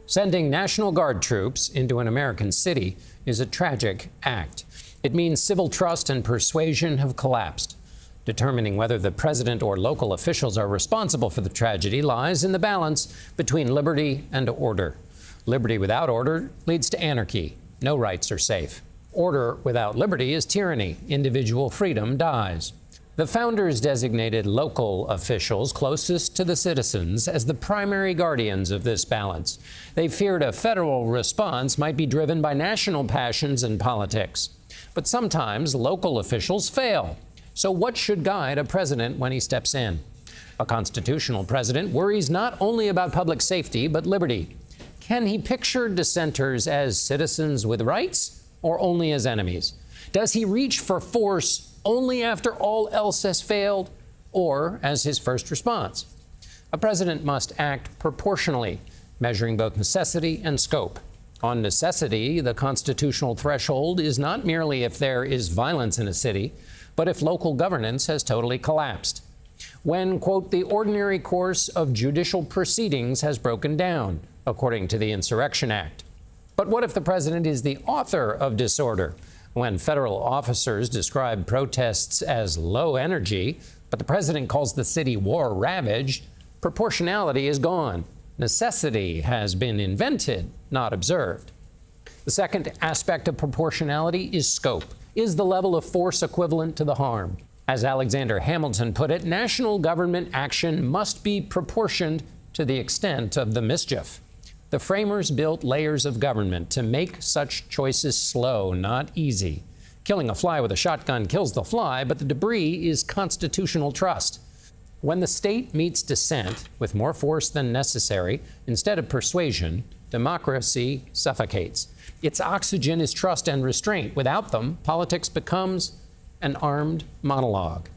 Sending National Guard troops into an American city is a tragic act. It means civil trust and persuasion have collapsed. Determining whether the president or local officials are responsible for the tragedy lies in the balance between liberty and order. Liberty without order leads to anarchy. No rights are safe. Order without liberty is tyranny. Individual freedom dies. The founders designated local officials closest to the citizens as the primary guardians of this balance. They feared a federal response might be driven by national passions and politics. But sometimes local officials fail. So what should guide a president when he steps in? A constitutional president worries not only about public safety, but liberty. Can he picture dissenters as citizens with rights or only as enemies? Does he reach for force only after all else has failed, or as his first response? A president must act proportionally, measuring both necessity and scope. On necessity, the constitutional threshold is not merely if there is violence in a city, but if local governance has totally collapsed. When, quote, the ordinary course of judicial proceedings has broken down, according to the Insurrection Act. But what if the president is the author of disorder? When federal officers describe protests as low energy, but the president calls the city war-ravaged, proportionality is gone. Necessity has been invented, not observed. The second aspect of proportionality is scope. Is the level of force equivalent to the harm? As Alexander Hamilton put it, national government action must be proportioned to the extent of the mischief. The framers built layers of government to make such choices slow, not easy. Killing a fly with a shotgun kills the fly, but the debris is constitutional trust. When the state meets dissent with more force than necessary, instead of persuasion, democracy suffocates. Its oxygen is trust and restraint. Without them, politics becomes an armed monologue.